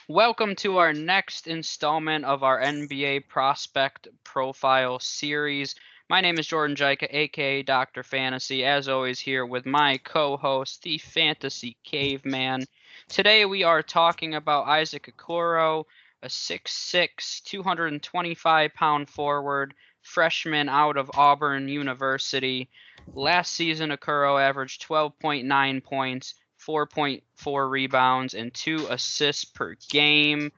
Welcome to our next installment of our NBA Prospect Profile series. My name is Jordan Jaika, aka Dr. Fantasy, as always, here with my co host, the Fantasy Caveman. Today we are talking about Isaac Okoro, a 6'6, 225-pound forward, freshman out of Auburn University. Last season, Okoro averaged 12.9 points, 4.4 rebounds, and 2 assists per game.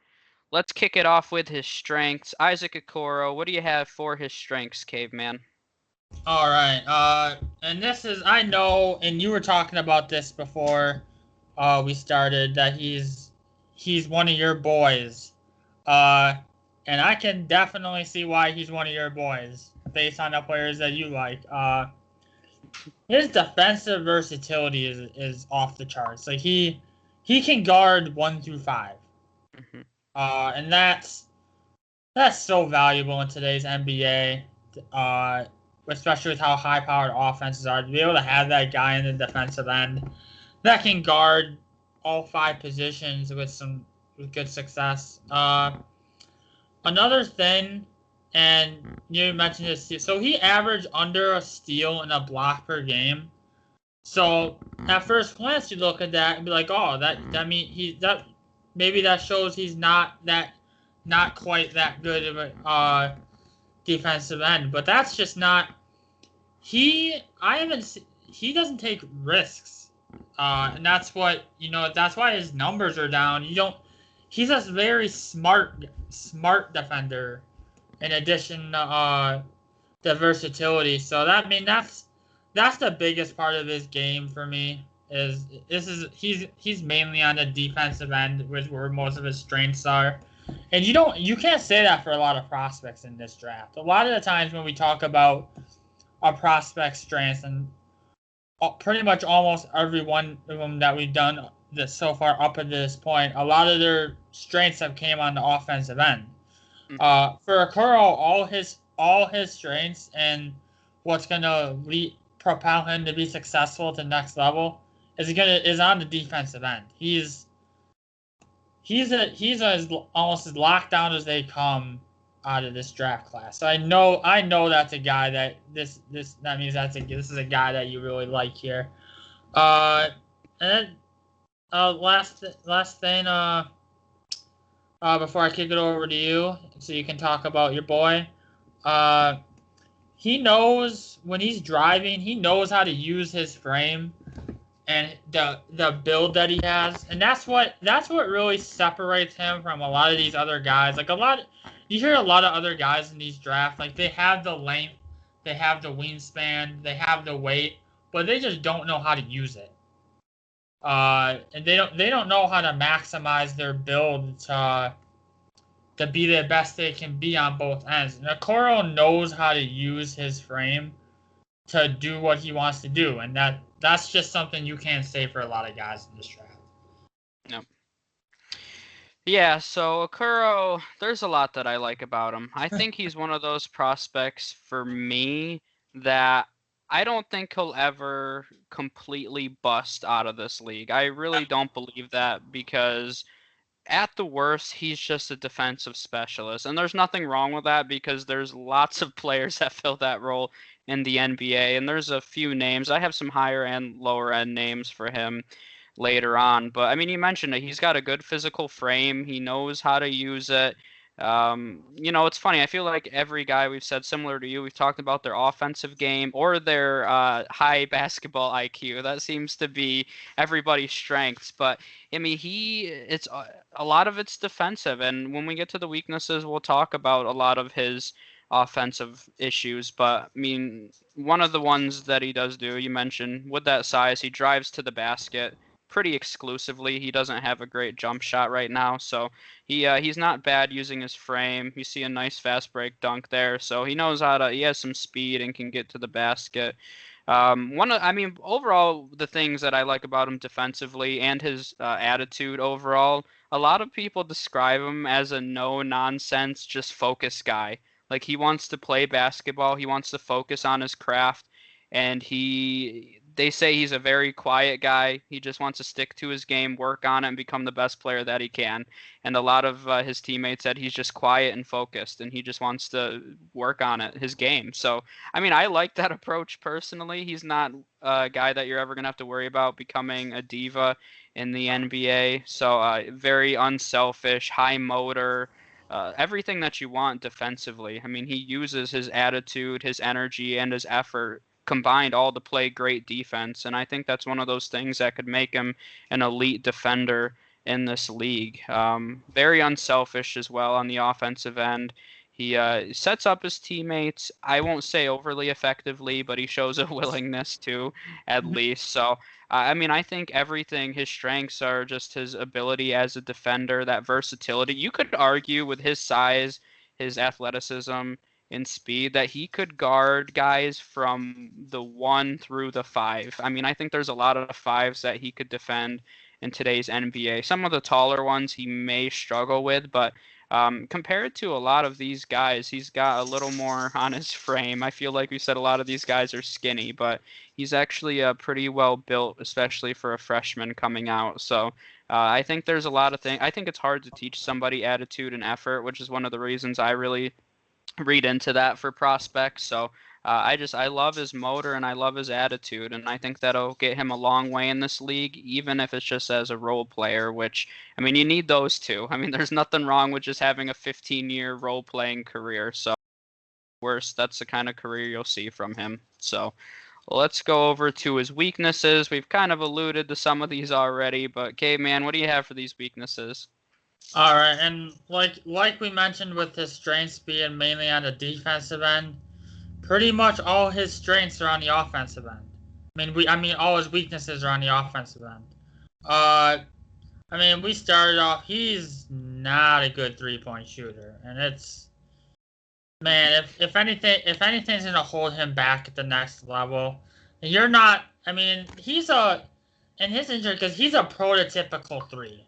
Let's kick it off with his strengths. Isaac Okoro, what do you have for his strengths, Caveman? All right. And this is I know, and you were talking about this before we started that he's one of your boys. Uh, and I can definitely see why he's one of your boys based on the players that you like. His defensive versatility is off the charts. Like he can guard 1 through 5. Mm-hmm. And that's so valuable in today's NBA. Especially with how high-powered offenses are, to be able to have that guy in the defensive end that can guard all 5 positions with good success. Another thing, and you mentioned this, so he averaged under a steal and a block per game. So at first glance, you look at that and be like, oh, that maybe that shows he's not quite that good of a defensive end, but that's just not. He doesn't take risks, and that's what That's why his numbers are down. You don't. He's a very smart defender. In addition to the versatility, so that's the biggest part of his game for me. He's mainly on the defensive end, which where most of his strengths are. And you can't say that for a lot of prospects in this draft. A lot of the times when we talk about a prospect strengths, and pretty much almost every one of them that we've done this so far up to this point, a lot of their strengths have came on the offensive end. For Okoro, all his strengths and what's gonna propel him to be successful to the next level is on the defensive end. He's almost as locked down as they come out of this draft class. So I know that's a guy that means this is a guy that you really like here. Uh, and then last thing before I kick it over to you, so you can talk about your boy. Uh, he knows when he's driving, he knows how to use his frame and the build that he has, and that's what really separates him from a lot of these other guys. You hear a lot of other guys in these drafts, like they have the length, they have the wingspan, they have the weight, but they just don't know how to use it. And they don't know how to maximize their build to be the best they can be on both ends. And Okoro knows how to use his frame to do what he wants to do, and that's just something you can't say for a lot of guys in this draft. No. Yeah, so Okoro, there's a lot that I like about him. I think he's one of those prospects for me that I don't think he'll ever completely bust out of this league. I really don't believe that because at the worst, he's just a defensive specialist. And there's nothing wrong with that because there's lots of players that fill that role in the NBA. And there's a few names. I have some higher and lower end names for him later on. But I mean, you mentioned it. He's got a good physical frame. He knows how to use it. It's funny. I feel like every guy we've said similar to you, we've talked about their offensive game or their high basketball IQ. That seems to be everybody's strengths. But I mean, it's a lot of it's defensive, and when we get to the weaknesses, we'll talk about a lot of his offensive issues. But I mean, one of the ones that he does do, you mentioned, with that size, he drives to the basket pretty exclusively. He doesn't have a great jump shot right now, so he's not bad using his frame. You see a nice fast break dunk there, so he knows how to. He has some speed and can get to the basket. Overall, the things that I like about him defensively and his attitude overall, a lot of people describe him as a no nonsense, just focus guy. Like he wants to play basketball, he wants to focus on his craft, and They say he's a very quiet guy. He just wants to stick to his game, work on it, and become the best player that he can. And a lot of his teammates said he's just quiet and focused, and he just wants to work on it, his game. So, I mean, I like that approach personally. He's not a guy that you're ever going to have to worry about becoming a diva in the NBA. So, very unselfish, high motor. Everything that you want defensively. I mean, he uses his attitude, his energy, and his effort combined all to play great defense. And I think that's one of those things that could make him an elite defender in this league. Very unselfish as well on the offensive end. He sets up his teammates. I won't say overly effectively, but he shows a willingness to, at least. So, I mean, I think everything, his strengths are just his ability as a defender, that versatility. You could argue with his size, his athleticism, and speed that he could guard guys from the 1 through the 5. I mean, I think there's a lot of 5s that he could defend in today's NBA. Some of the taller ones he may struggle with, but compared to a lot of these guys, he's got a little more on his frame. I feel like we said a lot of these guys are skinny, but he's actually pretty well built, especially for a freshman coming out. So I think there's a lot of things. I think it's hard to teach somebody attitude and effort, which is one of the reasons I really read into that for prospects. So I love his motor and I love his attitude, and I think that'll get him a long way in this league, even if it's just as a role player, which, I mean, you need those two. I mean, there's nothing wrong with just having a 15-year role-playing career. So worse, that's the kind of career you'll see from him. So let's go over to his weaknesses. We've kind of alluded to some of these already, but Caveman, what do you have for these weaknesses? All right, and like we mentioned with his strengths being mainly on the defensive end, pretty much all his strengths are on the offensive end. I mean all his weaknesses are on the offensive end. I mean, we started off, he's not a good 3-point shooter, and it's, man, if anything's gonna hold him back at the next level, and you're not. I mean, in his injury, because he's a prototypical 3.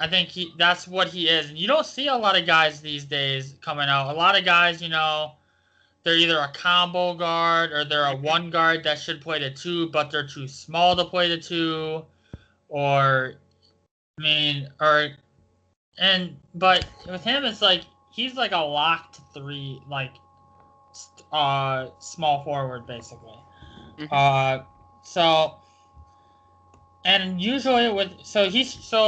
I think that's what he is. And you don't see a lot of guys these days coming out. A lot of guys, you know, they're either a combo guard or they're a 1 guard that should play the 2, but they're too small to play the 2. But with him, it's like he's like a locked 3, like small forward basically. And usually so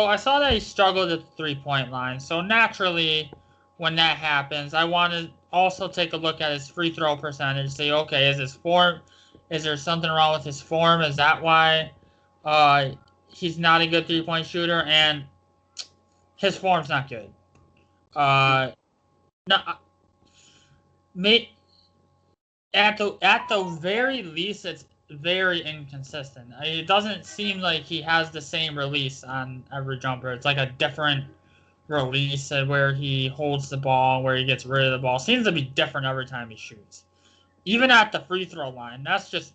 I saw that he struggled at the 3-point line. So naturally, when that happens, I want to also take a look at his free throw percentage. Say, okay, is there something wrong with his form? Is that why he's not a good 3-point shooter? And his form's not good. At the very least, it's very inconsistent. It doesn't seem like he has the same release on every jumper. It's like a different release where he holds the ball, where he gets rid of the ball. Seems to be different every time he shoots. Even at the free throw line, that's just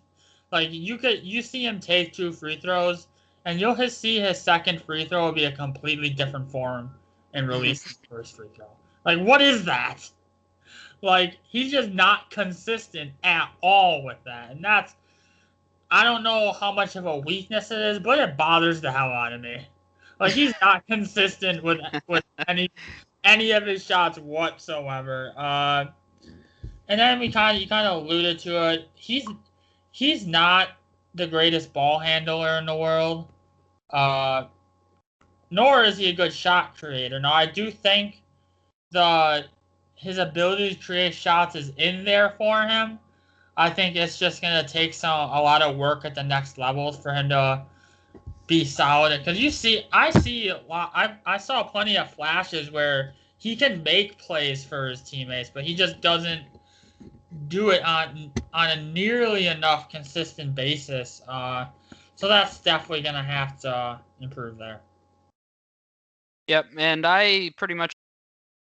like you see him take 2 free throws, and you'll see his second free throw will be a completely different form and release the first free throw. Like, what is that? Like, he's just not consistent at all with that, and that's, I don't know how much of a weakness it is, but it bothers the hell out of me. Like, he's not consistent with any of his shots whatsoever. And then you kind of alluded to it. He's not the greatest ball handler in the world, nor is he a good shot creator. Now, I do think his ability to create shots is in there for him. I think it's just going to take a lot of work at the next levels for him to be solid. Because I saw plenty of flashes where he can make plays for his teammates, but he just doesn't do it on a nearly enough consistent basis. So that's definitely going to have to improve there. Yep, and I pretty much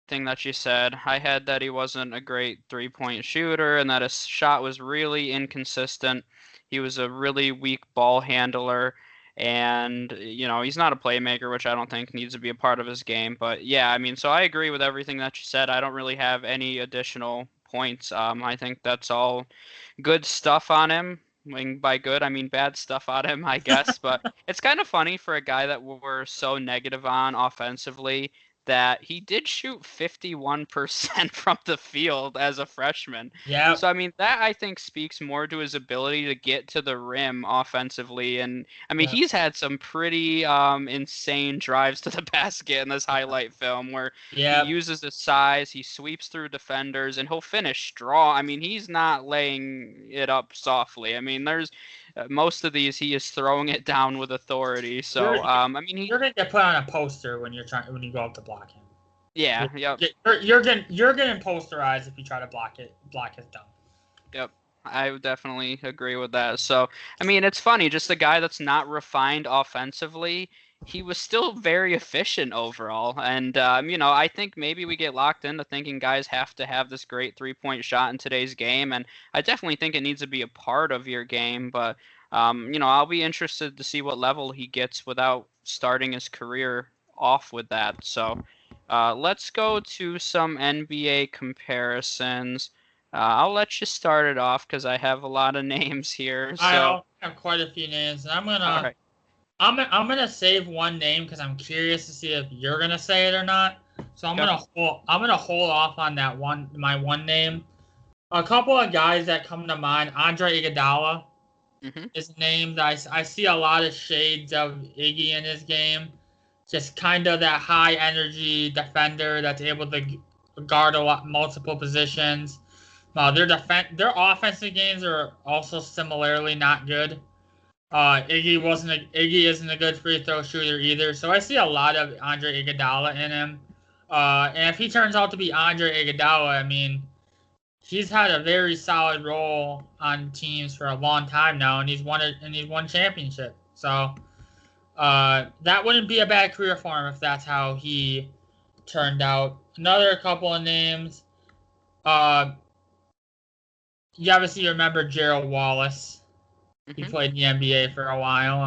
thing that you said. I had that he wasn't a great 3-point shooter and that his shot was really inconsistent. He was a really weak ball handler, and you know, he's not a playmaker, which I don't think needs to be a part of his game. But yeah, I mean, so I agree with everything that you said. I don't really have any additional points. I think that's all good stuff on him. By good, I mean bad stuff on him, I guess. But it's kind of funny for a guy that we're so negative on offensively that he did shoot 51% from the field as a freshman. Yeah, So, I mean, that I think speaks more to his ability to get to the rim offensively. And, I mean, yeah, he's had some pretty insane drives to the basket in this highlight film where he yeah. uses his size, he sweeps through defenders, and he'll finish strong. I mean, he's not laying it up softly. I mean, there's most of these he is throwing it down with authority. You're So, I mean, you're gonna get put on a poster when you go up to block him. yeah, yep, You're getting posterized if you try to block his dunk. yep. I would definitely agree with that. So, I mean, it's funny, just a guy that's not refined offensively. He was still very efficient overall. And, I think maybe we get locked into thinking guys have to have this great 3-point shot in today's game. And I definitely think it needs to be a part of your game. But, I'll be interested to see what level he gets without starting his career off with that. So, let's go to some NBA comparisons. I'll let you start it off because I have a lot of names here. I So, have quite a few names, and all right. I'm gonna save one name because I'm curious to see if you're gonna say it or not. So Okay. I'm gonna hold off on my one name. A couple of guys that come to mind. Andre Iguodala Mm-hmm. is named. I see a lot of shades of Iggy in his game. Just kind of that high energy defender that's able to guard multiple positions. Their offensive games are also similarly not good. Iggy isn't a good free throw shooter either, so I see a lot of Andre Iguodala in him. And if he turns out to be Andre Iguodala, I mean, he's had a very solid role on teams for a long time now, and he's won championship. So that wouldn't be a bad career for him if that's how he turned out. Another couple of names. You obviously remember Gerald Wallace. He Mm-hmm. played in the NBA for a while.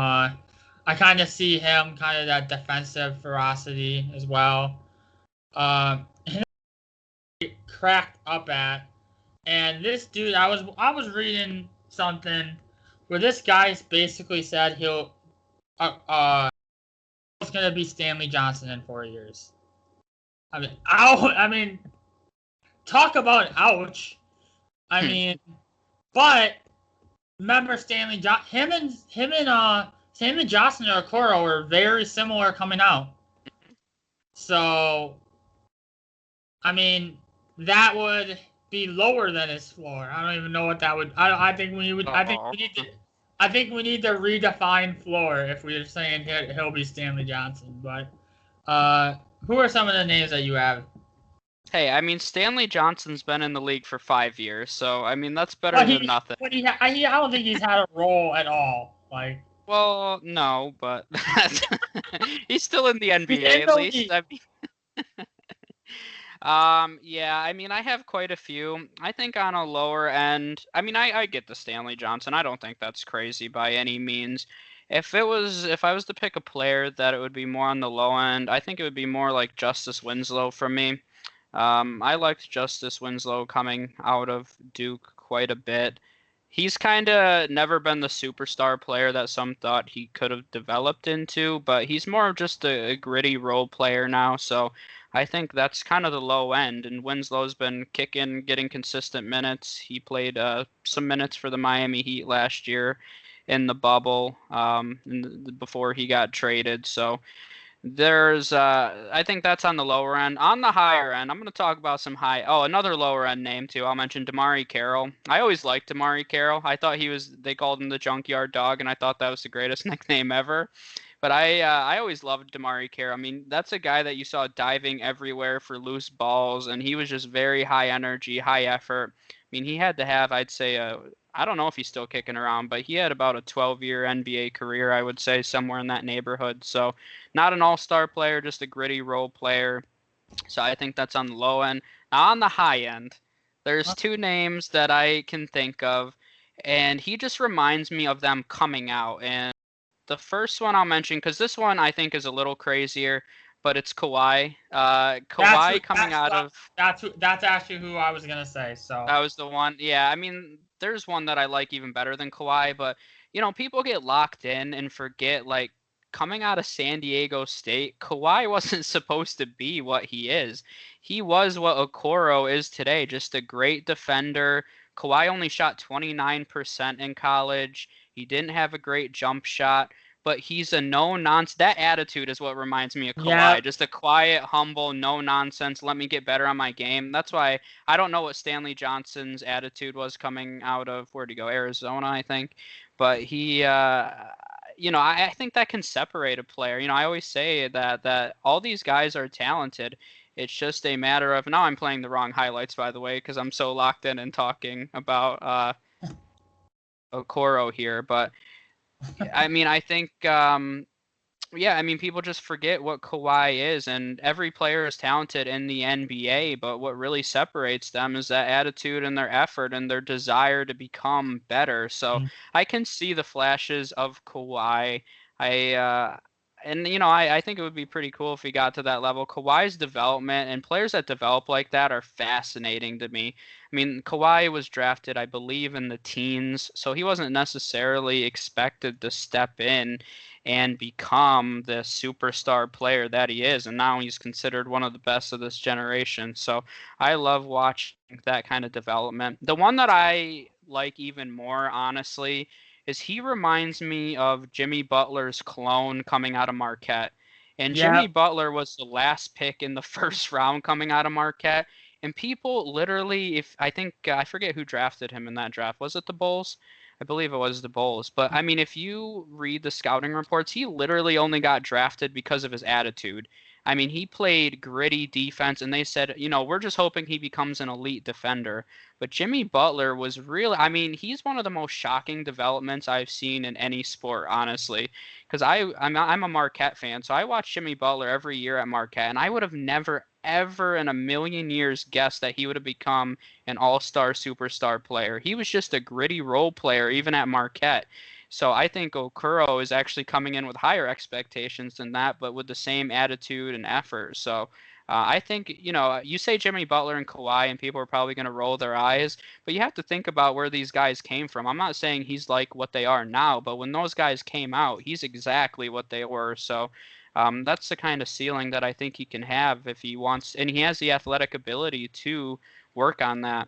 I kind of see him kind of that defensive ferocity as well. He cracked up at, and this dude, I was reading something where this guy basically said he's gonna be Stanley Johnson in 4 years. I mean, talk about ouch. I Hmm. mean, but remember Stanley him and Johnson or Okoro were very similar coming out. So I mean that would be lower than his floor. I don't even know what that would. I think we would. Oh. I think we need to redefine floor if we're saying he'll be Stanley Johnson. But who are some of the names that you have? Hey, I mean, Stanley Johnson's been in the league for 5 years, so I mean that's better But than nothing. I don't think he's had a role at all. Like Well, no, but he's still in the he's NBA in at the least. league. Yeah, I mean, I have quite a few. I think on a lower end, I mean, I get the Stanley Johnson. I don't think that's crazy by any means. If I was to pick a player that it would be more on the low end, I think it would be more like Justice Winslow for me. I liked Justice Winslow coming out of Duke quite a bit. He's kind of never been the superstar player that some thought he could have developed into, but he's more of just a gritty role player now. So I think that's kind of the low end. And Winslow's been kicking, getting consistent minutes. He played some minutes for the Miami Heat last year in the bubble before he got traded. So I think that's on the lower end. On the higher end, I'm going to talk about another lower end name too. I'll mention Damari Carroll. I always liked Damari Carroll. I thought they called him the Junkyard Dog, and I thought that was the greatest nickname ever. But I always loved Damari Carroll. I mean, that's a guy that you saw diving everywhere for loose balls, and he was just very high energy, high effort. I mean, he had to have, I'd say, I don't know if he's still kicking around, but he had about a 12-year NBA career, I would say, somewhere in that neighborhood. So not an all-star player, just a gritty role player. So I think that's on the low end. Now on the high end, there's two names that I can think of, and he just reminds me of them coming out. And the first one I'll mention, because this one I think is a little crazier. but it's Kawhi. That's Kawhi coming out of that's actually who I was gonna say. So that was the one. Yeah, I mean, there's one that I like even better than Kawhi, but people get locked in and forget like coming out of San Diego State, Kawhi wasn't supposed to be what he is. He was what Okoro is today, just a great defender. Kawhi only shot 29% in college. He didn't have a great jump shot, but he's a no nonsense. That attitude is what reminds me of yeah, Kawhi. Just a quiet, humble, no nonsense. Let me get better on my game. That's why I don't know what Stanley Johnson's attitude was coming out of where'd he go? Arizona, I think. But he, I think that can separate a player. I always say that all these guys are talented. It's just a matter of now. I'm playing the wrong highlights, by the way, because I'm so locked in and talking about Okoro here. But I mean, I think yeah, I mean, people just forget what Kawhi is, and every player is talented in the NBA, but what really separates them is that attitude and their effort and their desire to become better. So I can see the flashes of Kawhi. I and I think it would be pretty cool if he got to that level. Kawhi's development and players that develop like that are fascinating to me. I mean, Kawhi was drafted, I believe, in the teens, so he wasn't necessarily expected to step in and become the superstar player that he is. And now he's considered one of the best of this generation. So I love watching that kind of development. The one that I like even more, honestly, is he reminds me of Jimmy Butler's clone coming out of Marquette. And Jimmy yeah. Butler was the last pick in the first round coming out of Marquette. And people literally, if I think, I forget who drafted him in that draft. Was it the Bulls? I believe it was the Bulls. But I mean, if you read the scouting reports, he literally only got drafted because of his attitude. I mean, he played gritty defense, and they said, we're just hoping he becomes an elite defender. But Jimmy Butler was really, I mean, he's one of the most shocking developments I've seen in any sport, honestly. Because I'm a Marquette fan, so I watch Jimmy Butler every year at Marquette, and I would have never, ever in a million years guessed that he would have become an all-star superstar player. He was just a gritty role player even at Marquette. So I think Okuro is actually coming in with higher expectations than that, but with the same attitude and effort. So I think, you say Jimmy Butler and Kawhi, and people are probably going to roll their eyes, but you have to think about where these guys came from. I'm not saying he's like what they are now, but when those guys came out, he's exactly what they were. So that's the kind of ceiling that I think he can have if he wants, and he has the athletic ability to work on that.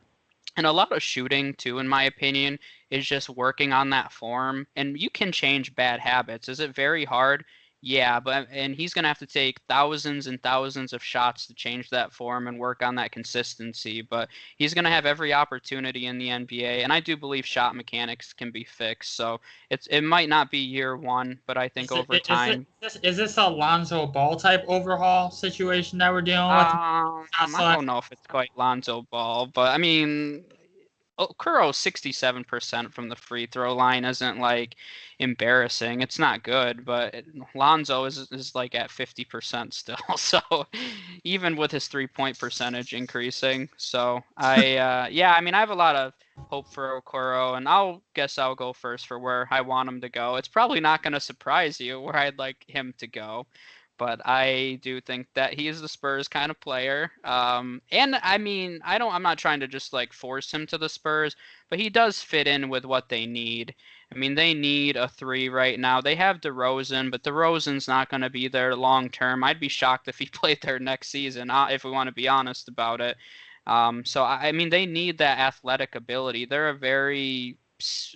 And a lot of shooting, too, in my opinion, is just working on that form. And you can change bad habits. Is it very hard? Yeah, and he's going to have to take thousands and thousands of shots to change that form and work on that consistency. But he's going to have every opportunity in the NBA. And I do believe shot mechanics can be fixed. So it might not be year one, but I think over time. Is this a Lonzo Ball type overhaul situation that we're dealing with? I don't know if it's quite Lonzo Ball, but I mean, Okuro 67% from the free throw line isn't like embarrassing. It's not good, but Lonzo is like at 50% still. So even with his 3-point percentage increasing, so yeah, I mean I have a lot of hope for Okoro, and I'll go first for where I want him to go. It's probably not going to surprise you where I'd like him to go. But I do think that he is the Spurs kind of player. And I mean, I'm not trying to just like force him to the Spurs, but he does fit in with what they need. I mean, they need a 3 right now. They have DeRozan, but DeRozan's not going to be there long term. I'd be shocked if he played there next season, if we want to be honest about it. So I mean, they need that athletic ability. They're a very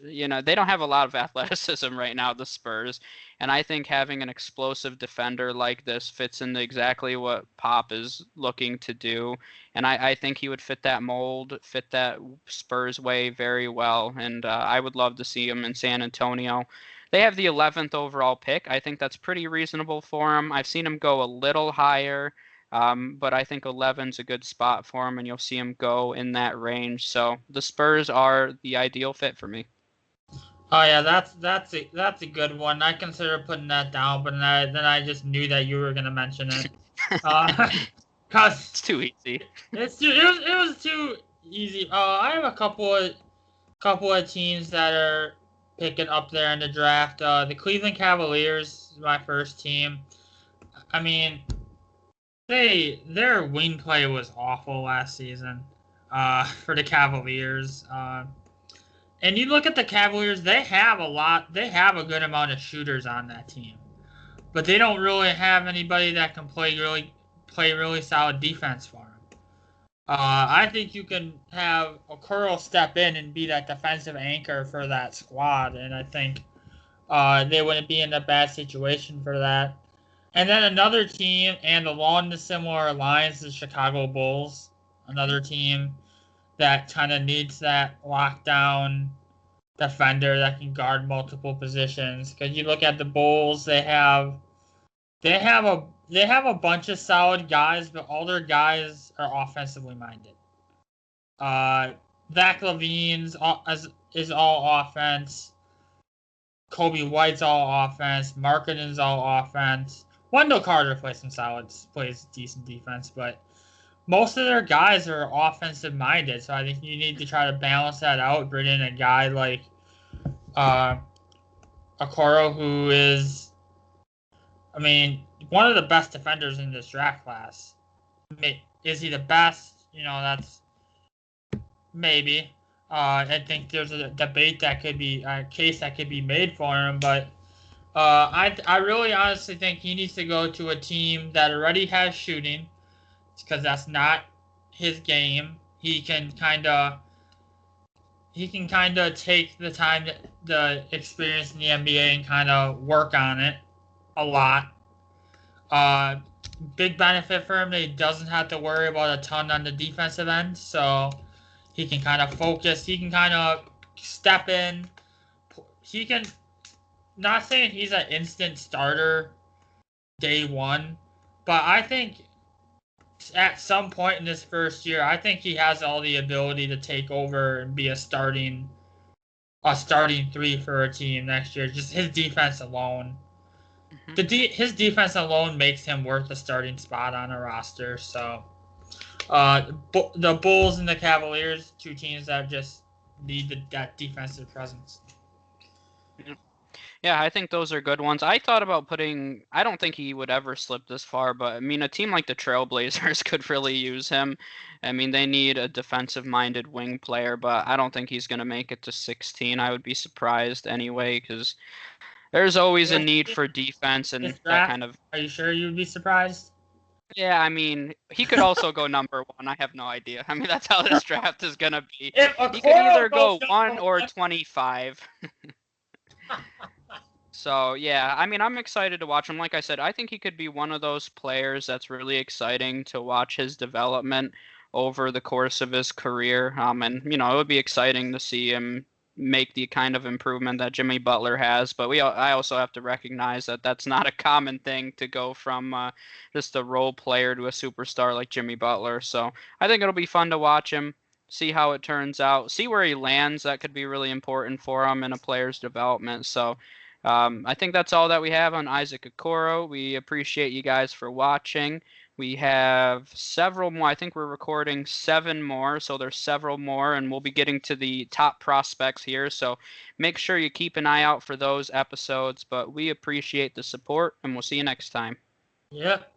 they don't have a lot of athleticism right now, the Spurs. And I think having an explosive defender like this fits into exactly what Pop is looking to do. And I think he would fit that mold, fit that Spurs way very well. And I would love to see him in San Antonio. They have the 11th overall pick. I think that's pretty reasonable for him. I've seen him go a little higher. But I think 11's a good spot for him, and you'll see him go in that range. So the Spurs are the ideal fit for me. Oh yeah, that's a good one. I considered putting that down, but then I just knew that you were gonna mention it. Cause it's too easy. It was too easy. I have a couple of teams that are picking up there in the draft. The Cleveland Cavaliers is my first team. I mean, their wing play was awful last season for the Cavaliers. And you look at the Cavaliers, they have a good amount of shooters on that team. But they don't really have anybody that can play really solid defense for them. I think you can have Okoro step in and be that defensive anchor for that squad, and I think they wouldn't be in a bad situation for that. And then another team, and along the similar lines, the Chicago Bulls, another team that kind of needs that lockdown defender that can guard multiple positions. Because you look at the Bulls, they have a bunch of solid guys, but all their guys are offensively minded. Zach LaVine's is all offense. Kobe White's all offense. Markkanen's all offense. Wendell Carter plays decent defense, but most of their guys are offensive minded. So I think you need to try to balance that out. Bring in a guy like Okoro, who is, I mean, one of the best defenders in this draft class. Is he the best? That's maybe. I think there's a debate that could be a case that could be made for him, but I really honestly think he needs to go to a team that already has shooting, because that's not his game. He can kind of take the time, the experience in the NBA, and kind of work on it a lot. Big benefit for him that he doesn't have to worry about a ton on the defensive end, so he can kind of focus. He can kind of step in. He can, not saying he's an instant starter day one, but I think at some point in this first year, I think he has all the ability to take over and be a starting three for a team next year. Just his defense alone. His defense alone makes him worth a starting spot on a roster. So the Bulls and the Cavaliers, two teams that just need that defensive presence. Yeah, I think those are good ones. I thought about I don't think he would ever slip this far, but I mean, a team like the Trailblazers could really use him. I mean, they need a defensive-minded wing player, but I don't think he's going to make it to 16. I would be surprised anyway, because there's always a need for defense and that kind of. Are you sure you'd be surprised? Yeah, I mean, he could also go number 1. I have no idea. I mean, that's how this draft is going to be. He could either go 1 or 25. So, yeah, I mean, I'm excited to watch him. Like I said, I think he could be one of those players that's really exciting to watch his development over the course of his career. And, it would be exciting to see him make the kind of improvement that Jimmy Butler has. But I also have to recognize that that's not a common thing to go from just a role player to a superstar like Jimmy Butler. So I think it'll be fun to watch him, see how it turns out, see where he lands. That could be really important for him in a player's development. So I think that's all that we have on Isaac Okoro. We appreciate you guys for watching. We have several more. I think we're recording 7 more, so there's several more, and we'll be getting to the top prospects here. So make sure you keep an eye out for those episodes. But we appreciate the support, and we'll see you next time. Yep.